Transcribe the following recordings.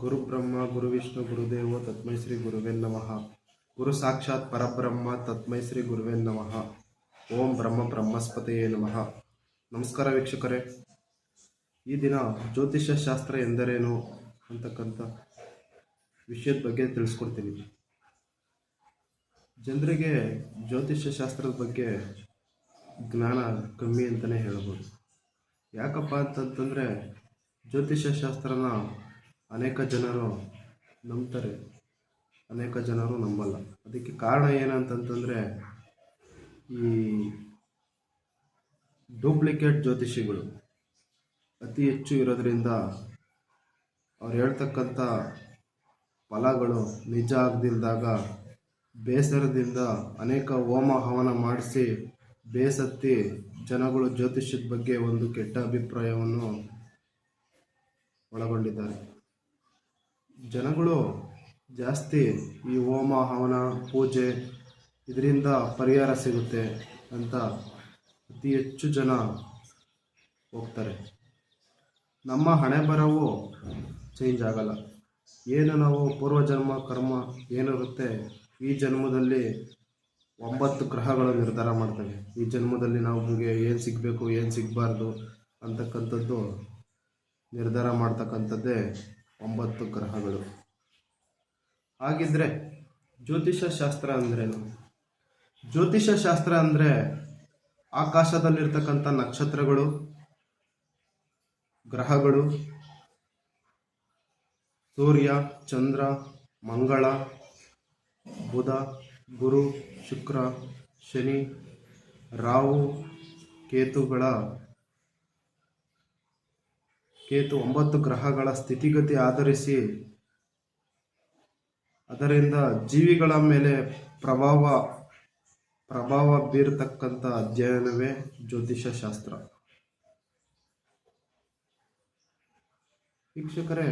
ಗುರು ಬ್ರಹ್ಮ ಗುರು ವಿಷ್ಣು ಗುರುದೇವೋ ತಸ್ಮೈ ಶ್ರೀ ಗುರುವೇ ನಮಃ. ಗುರು ಸಾಕ್ಷಾತ್ ಪರಬ್ರಹ್ಮ ತಸ್ಮೈ ಶ್ರೀ ಗುರುವೇ ನಮಃ. ಓಂ ಬ್ರಹ್ಮ ಬ್ರಹ್ಮಸ್ಪತಿಯೇ ನಮಃ. ನಮಸ್ಕಾರ ವೀಕ್ಷಕರೇ, ಈ ದಿನ ಜ್ಯೋತಿಷ್ಯ ಶಾಸ್ತ್ರ ಎಂದರೇನು ಅಂತಕ್ಕಂಥ ವಿಷಯದ ಬಗ್ಗೆ ತಿಳಿಸ್ಕೊಡ್ತೀನಿ. ಜನರಿಗೆ ಜ್ಯೋತಿಷ್ಯ ಶಾಸ್ತ್ರದ ಬಗ್ಗೆ ಜ್ಞಾನ ಕಮ್ಮಿ ಅಂತಲೇ ಹೇಳ್ಬೋದು. ಯಾಕಪ್ಪ ಅಂತಂತಂದರೆ ಜ್ಯೋತಿಷ್ಯ ಶಾಸ್ತ್ರನ ಅನೇಕ ಜನರು ನಂಬ್ತಾರೆ, ಅನೇಕ ಜನರು ನಂಬಲ್ಲ. ಅದಕ್ಕೆ ಕಾರಣ ಏನಂತಂತಂದರೆ ಈ ಡೂಪ್ಲಿಕೇಟ್ ಜ್ಯೋತಿಷಿಗಳು ಅತಿ ಹೆಚ್ಚು ಇರೋದ್ರಿಂದ ಅವ್ರು ಹೇಳ್ತಕ್ಕಂಥ ಫಲಗಳು ನಿಜ ಆಗದಿಲ್ದಾಗ ಬೇಸರದಿಂದ ಅನೇಕ ಹೋಮ ಹವನ ಮಾಡಿಸಿ ಬೇಸತ್ತಿ ಜನಗಳು ಜ್ಯೋತಿಷ್ಯದ ಬಗ್ಗೆ ಒಂದು ಕೆಟ್ಟ ಅಭಿಪ್ರಾಯವನ್ನು ಒಳಗೊಂಡಿದ್ದಾರೆ. ಜನಗಳು ಜಾಸ್ತಿ ಈ ಹೋಮ ಹವನ ಪೂಜೆ ಇದರಿಂದ ಪರಿಹಾರ ಸಿಗುತ್ತೆ ಅಂತ ಅತಿ ಹೆಚ್ಚು ಜನ ಹೋಗ್ತಾರೆ. ನಮ್ಮ ಹಣೆ ಬರವು ಚೇಂಜ್ ಆಗಲ್ಲ. ಏನು ನಾವು ಪೂರ್ವಜನ್ಮ ಕರ್ಮ ಏನಿರುತ್ತೆ ಈ ಜನ್ಮದಲ್ಲಿ 9 ಗ್ರಹಗಳು ನಿರ್ಧಾರ ಮಾಡ್ತವೆ. ಈ ಜನ್ಮದಲ್ಲಿ ನಮಗೆ ಏನು ಸಿಗಬೇಕು ಏನು ಸಿಗಬಾರ್ದು ಅಂತಕ್ಕಂಥದ್ದು ನಿರ್ಧಾರ ಮಾಡ್ತಕ್ಕಂಥದ್ದೇ 9 ಗ್ರಹಗಳು. ಹಾಗಿದ್ರೆ ಜ್ಯೋತಿಷ್ಯ ಶಾಸ್ತ್ರ ಅಂದ್ರೇನು? ಜ್ಯೋತಿಷ್ಯ ಶಾಸ್ತ್ರ ಅಂದರೆ ಆಕಾಶದಲ್ಲಿರ್ತಕ್ಕಂಥ ನಕ್ಷತ್ರಗಳು, ಗ್ರಹಗಳು, ಸೂರ್ಯ, ಚಂದ್ರ, ಮಂಗಳ, ಬುಧ, ಗುರು, ಶುಕ್ರ, ಶನಿ, ರಾಹು, ಕೇತು 9 ಗ್ರಹಗಳ ಸ್ಥಿತಿಗತಿ ಆಧರಿಸಿ ಅದರಿಂದ ಜೀವಿಗಳ ಮೇಲೆ ಪ್ರಭಾವ ಬೀರತಕ್ಕಂಥ ಅಧ್ಯಯನವೇ ಜ್ಯೋತಿಷ್ಯ ಶಾಸ್ತ್ರ. ವೀಕ್ಷಕರೇ,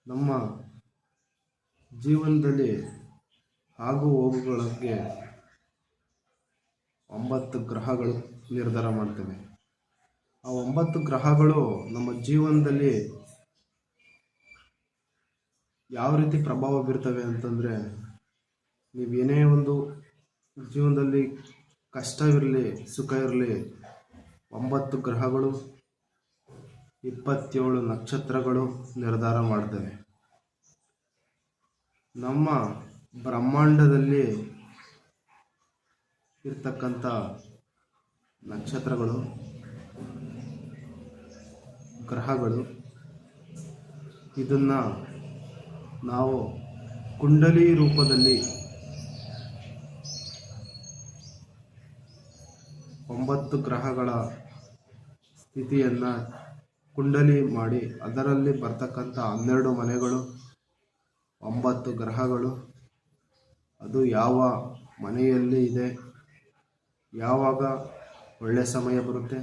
ನಮ್ಮ ಜೀವನದಲ್ಲಿ ಆಗು ಹೋಗುಗಳಿಗೆ 9 ಗ್ರಹಗಳು ನಿರ್ಧಾರ ಮಾಡ್ತವೆ. ಆ 9 ಗ್ರಹಗಳು ನಮ್ಮ ಜೀವನದಲ್ಲಿ ಯಾವ ರೀತಿ ಪ್ರಭಾವ ಬೀರ್ತವೆ ಅಂತಂದರೆ, ನೀವೇನೇ ಒಂದು ಜೀವನದಲ್ಲಿ ಕಷ್ಟ ಇರಲಿ ಸುಖ ಇರಲಿ 9 ಗ್ರಹಗಳು 27 ನಕ್ಷತ್ರಗಳು ನಿರ್ಧಾರ ಮಾಡ್ತವೆ. ನಮ್ಮ ಬ್ರಹ್ಮಾಂಡದಲ್ಲಿ ಇರ್ತಕ್ಕಂಥ ನಕ್ಷತ್ರಗಳು, ಗ್ರಹಗಳು, ಇದನ್ನು ನಾವು ಕುಂಡಲಿ ರೂಪದಲ್ಲಿ 9 ಗ್ರಹಗಳ ಸ್ಥಿತಿಯನ್ನು ಕುಂಡಲಿ ಮಾಡಿ ಅದರಲ್ಲಿ ಬರ್ತಕ್ಕಂಥ 12 ಮನೆಗಳು 9 ಗ್ರಹಗಳು, ಅದು ಯಾವ ಮನೆಯಲ್ಲಿ ಇದೆ, ಯಾವಾಗ ಒಳ್ಳೆಯ ಸಮಯ ಬರುತ್ತೆ,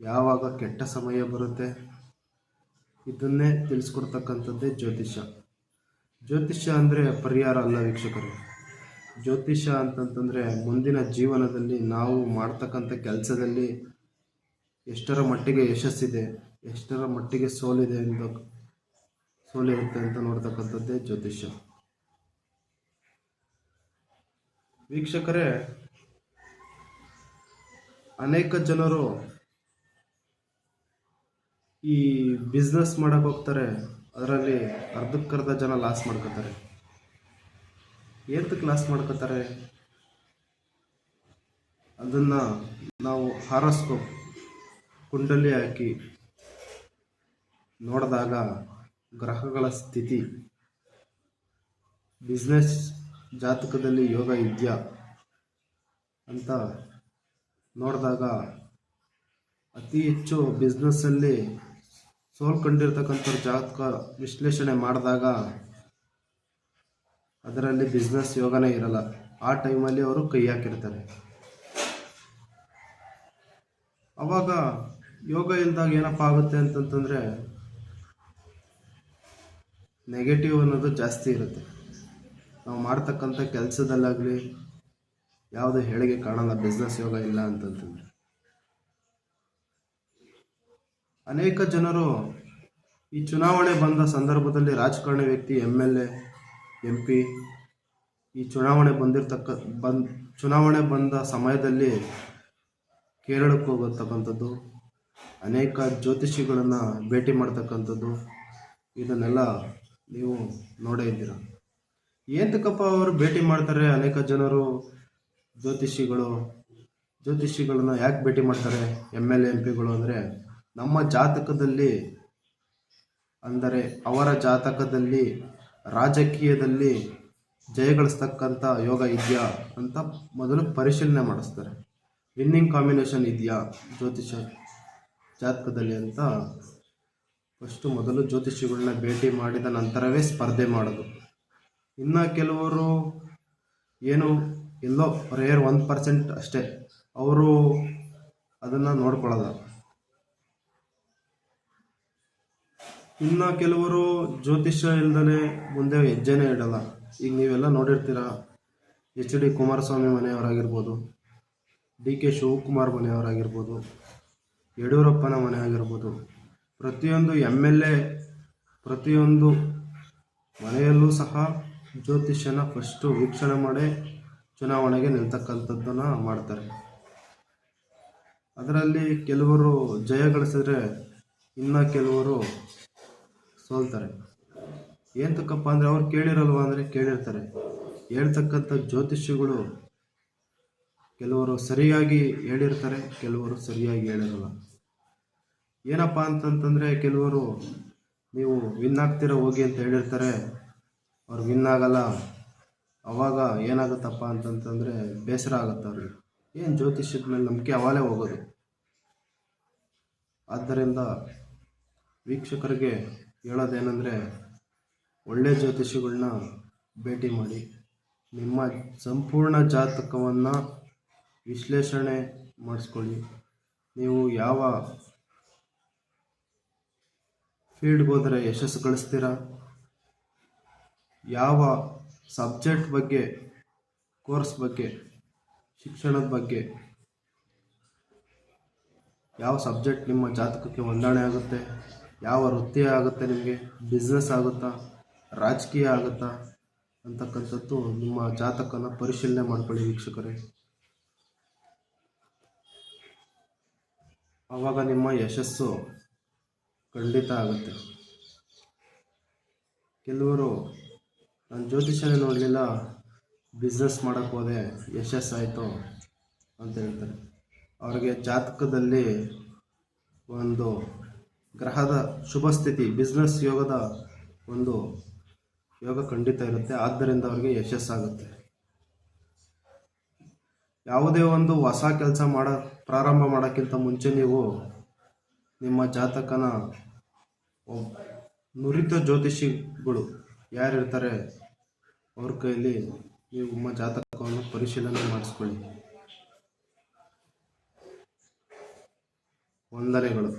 ಯಾವಾಗ ಕೆಟ್ಟ ಸಮಯ ಬರುತ್ತೆ, ಇದನ್ನೇ ತಿಳಿಸ್ಕೊಡ್ತಕ್ಕಂಥದ್ದೇ ಜ್ಯೋತಿಷ್ಯ. ಜ್ಯೋತಿಷ್ಯ ಅಂದರೆ ಪರಿಹಾರ ಅಲ್ಲ ವೀಕ್ಷಕರು. ಜ್ಯೋತಿಷ್ಯ ಅಂತಂತಂದರೆ ಮುಂದಿನ ಜೀವನದಲ್ಲಿ ನಾವು ಮಾಡ್ತಕ್ಕಂಥ ಕೆಲಸದಲ್ಲಿ ಎಷ್ಟರ ಮಟ್ಟಿಗೆ ಯಶಸ್ಸಿದೆ, ಎಷ್ಟರ ಮಟ್ಟಿಗೆ ಸೋಲಿರುತ್ತೆ ಅಂತ ನೋಡ್ತಕ್ಕಂಥದ್ದೇ ಜ್ಯೋತಿಷ್ಯ. ವೀಕ್ಷಕರೇ, ಅನೇಕ ಜನರು ಈ ಬಿಸ್ನೆಸ್ ಮಾಡಕ್ಕೆ ಹೋಗ್ತಾರೆ, ಅದರಲ್ಲಿ ಅರ್ಧಕ್ಕರ್ಧ ಜನ ಲಾಸ್ ಮಾಡ್ಕೋತಾರೆ. ಏತಕ್ಕೆ ಲಾಸ್ ಮಾಡ್ಕೋತಾರೆ? ಅದನ್ನು ನಾವು ಹಾರೋಸ್ಕೋಪ್ ಕುಂಡಲಿ ಹಾಕಿ ನೋಡಿದಾಗ ಗ್ರಹಗಳ ಸ್ಥಿತಿ, ಬಿಸ್ನೆಸ್ ಜಾತಕದಲ್ಲಿ ಯೋಗ ಇದೆಯಾ ಅಂತ ನೋಡಿದಾಗ ಅತಿ ಹೆಚ್ಚು ಬಿಸ್ನೆಸ್ಸಲ್ಲಿ ಸೋಲ್ಕೊಂಡಿರ್ತಕ್ಕಂಥ ಜಾತಕ ವಿಶ್ಲೇಷಣೆ ಮಾಡಿದಾಗ ಅದರಲ್ಲಿ ಬಿಸ್ನೆಸ್ ಯೋಗನೇ ಇರಲ್ಲ. ಆ ಟೈಮಲ್ಲಿ ಅವರು ಕೈ ಹಾಕಿರ್ತಾರೆ. ಆವಾಗ ಯೋಗ ಇಲ್ದಾಗ ಏನಪ್ಪ ಆಗುತ್ತೆ ಅಂತಂತಂದರೆ ನೆಗೆಟಿವ್ ಅನ್ನೋದು ಜಾಸ್ತಿ ಇರುತ್ತೆ. ನಾವು ಮಾಡ್ತಕ್ಕಂಥ ಕೆಲಸದಲ್ಲಾಗಲಿ ಯಾವುದೇ ಹೇಳಿಕೆ ಕಾಣಲ್ಲ ಬಿಸ್ನೆಸ್ ಯೋಗ ಇಲ್ಲ ಅಂತಂತಂದರೆ. ಅನೇಕ ಜನರು ಈ ಚುನಾವಣೆ ಬಂದ ಸಂದರ್ಭದಲ್ಲಿ ರಾಜಕಾರಣಿ ವ್ಯಕ್ತಿ MLA MP ಈ ಚುನಾವಣೆ ಬಂದ ಸಮಯದಲ್ಲಿ ಕೇರಳಕ್ಕೆ ಹೋಗತಕ್ಕಂಥದ್ದು, ಅನೇಕ ಜ್ಯೋತಿಷಿಗಳನ್ನು ಭೇಟಿ ಮಾಡ್ತಕ್ಕಂಥದ್ದು, ಇದನ್ನೆಲ್ಲ ನೀವು ನೋಡೇ ಇದ್ದೀರ. ಏಂತಕ್ಕಪ್ಪ ಅವರು ಭೇಟಿ ಮಾಡ್ತಾರೆ? ಅನೇಕ ಜನರು ಜ್ಯೋತಿಷಿಗಳನ್ನ ಯಾಕೆ ಭೇಟಿ ಮಾಡ್ತಾರೆ MLA MPಗಳು ಅಂದರೆ, ನಮ್ಮ ಜಾತಕದಲ್ಲಿ, ಅಂದರೆ ಅವರ ಜಾತಕದಲ್ಲಿ ರಾಜಕೀಯದಲ್ಲಿ ಜಯಗಳಿಸ್ತಕ್ಕಂಥ ಯೋಗ ಇದೆಯಾ ಅಂತ ಮೊದಲು ಪರಿಶೀಲನೆ ಮಾಡಿಸ್ತಾರೆ. ವಿನ್ನಿಂಗ್ ಕಾಂಬಿನೇಷನ್ ಇದೆಯಾ ಜ್ಯೋತಿಷ ಜಾತಕದಲ್ಲಿ ಅಂತ ಫಸ್ಟು ಮೊದಲು ಜ್ಯೋತಿಷಿಗಳನ್ನ ಭೇಟಿ ಮಾಡಿದ ನಂತರವೇ ಸ್ಪರ್ಧೆ ಮಾಡೋದು. ಇನ್ನು ಕೆಲವರು ಎಲ್ಲೋ ರೇರ್ 1% ಅಷ್ಟೇ, ಅವರು ಅದನ್ನು ನೋಡ್ಕೊಳ್ಳೋದು. ಇನ್ನು ಕೆಲವರು ಜ್ಯೋತಿಷ್ಯ ಇಲ್ದೇ ಮುಂದೆ ಹೆಜ್ಜೆನೇ ಇಡಲ್ಲ. ಈಗ ನೀವೆಲ್ಲ ನೋಡಿರ್ತೀರ, HD ಕುಮಾರಸ್ವಾಮಿ ಮನೆಯವರಾಗಿರ್ಬೋದು, DK ಶಿವಕುಮಾರ್ ಮನೆಯವರಾಗಿರ್ಬೋದು, ಯಡಿಯೂರಪ್ಪನ ಮನೆ ಆಗಿರ್ಬೋದು, ಪ್ರತಿಯೊಂದು MLA ಪ್ರತಿಯೊಂದು ಮನೆಯಲ್ಲೂ ಸಹ ಜ್ಯೋತಿಷ್ಯನ ಫಸ್ಟು ವೀಕ್ಷಣೆ ಮಾಡಿ ಚುನಾವಣೆಗೆ ನಿಲ್ತಕ್ಕಂಥದ್ದನ್ನು ಮಾಡ್ತಾರೆ. ಅದರಲ್ಲಿ ಕೆಲವರು ಜಯ ಗಳಿಸಿದ್ರೆ ಇನ್ನು ಕೆಲವರು ಸೋಲ್ತಾರೆ. ಏಂತಕ್ಕಪ್ಪ ಅಂದರೆ ಅವ್ರು ಕೇಳಿರಲ್ವ ಅಂದರೆ ಕೇಳಿರ್ತಾರೆ. ಹೇಳ್ತಕ್ಕಂಥ ಜ್ಯೋತಿಷಿಗಳು ಕೆಲವರು ಸರಿಯಾಗಿ ಹೇಳಿರ್ತಾರೆ, ಕೆಲವರು ಸರಿಯಾಗಿ ಹೇಳಿರಲ್ಲ. ಏನಪ್ಪ ಅಂತಂತಂದರೆ, ಕೆಲವರು ನೀವು ವಿನ್ ಆಗ್ತೀರ ಹೋಗಿ ಅಂತ ಹೇಳಿರ್ತಾರೆ, ಅವ್ರು ವಿನ್ ಆಗಲ್ಲ. ಅವಾಗ ಏನಾಗುತ್ತಪ್ಪ ಅಂತಂತಂದರೆ ಬೇಸರ ಆಗುತ್ತೆ ಅವ್ರಿಗೆ. ಏನು ಜ್ಯೋತಿಷ್ಯದ ಮೇಲೆ ನಂಬಿಕೆ ಅವಾಲೇ ಹೋಗೋದು. ಆದ್ದರಿಂದ ವೀಕ್ಷಕರಿಗೆ ಹೇಳೋದೇನೆಂದರೆ, ಒಳ್ಳೆಯ ಜ್ಯೋತಿಷಿಗಳನ್ನ ಭೇಟಿ ಮಾಡಿ ನಿಮ್ಮ ಸಂಪೂರ್ಣ ಜಾತಕವನ್ನು ವಿಶ್ಲೇಷಣೆ ಮಾಡಿಸ್ಕೊಳ್ಳಿ. ನೀವು ಯಾವ ಫೀಲ್ಡ್ಗೆ ಹೋದರೆ ಯಶಸ್ಸು ಗಳಿಸ್ತೀರ, ಯಾವ ಸಬ್ಜೆಕ್ಟ್ ಬಗ್ಗೆ, ಕೋರ್ಸ್ ಬಗ್ಗೆ, ಶಿಕ್ಷಣದ ಬಗ್ಗೆ, ಯಾವ ಸಬ್ಜೆಕ್ಟ್ ನಿಮ್ಮ ಜಾತಕಕ್ಕೆ ಹೊಂದಾಣೆ ಆಗುತ್ತೆ, ಯಾವ ವೃತ್ತಿ ಆಗುತ್ತೆ, ನಿಮಗೆ ಬಿಸ್ನೆಸ್ ಆಗುತ್ತಾ, ರಾಜಕೀಯ ಆಗುತ್ತಾ ಅಂತಕ್ಕಂಥದ್ದು ನಿಮ್ಮ ಜಾತಕನ ಪರಿಶೀಲನೆ ಮಾಡ್ಕೊಳ್ಳಿ ವೀಕ್ಷಕರೇ. ಆವಾಗ ನಿಮ್ಮ ಯಶಸ್ಸು ಖಂಡಿತ ಆಗುತ್ತೆ. ಕೆಲವರು ನಾನು ಜ್ಯೋತಿಷ್ಯನೇ ನೋಡಲಿಲ್ಲ, ಬಿಸ್ನೆಸ್ ಮಾಡೋಕ್ಕೆ ಹೋದೆ ಯಶಸ್ಸಾಯಿತು ಅಂತ ಹೇಳ್ತಾರೆ. ಅವರಿಗೆ ಜಾತಕದಲ್ಲಿ ಒಂದು ಗ್ರಹದ ಶುಭ ಸ್ಥಿತಿ, ಬಿಸ್ನೆಸ್ ಯೋಗದ ಒಂದು ಯೋಗ ಖಂಡಿತ ಇರುತ್ತೆ. ಆದ್ದರಿಂದ ಅವರಿಗೆ ಯಶಸ್ಸಾಗುತ್ತೆ. ಯಾವುದೇ ಒಂದು ಹೊಸ ಕೆಲಸ ಪ್ರಾರಂಭ ಮಾಡೋಕ್ಕಿಂತ ಮುಂಚೆ ನೀವು ನಿಮ್ಮ ಜಾತಕನ ನುರಿತ ಜ್ಯೋತಿಷಿಗಳು ಯಾರಿರ್ತಾರೆ ಅವ್ರ ಕೈಯಲ್ಲಿ ನೀವು ನಿಮ್ಮ ಜಾತಕವನ್ನು ಪರಿಶೀಲನೆ ಮಾಡಿಸ್ಕೊಳ್ಳಿ. ವಂದನೆಗಳು.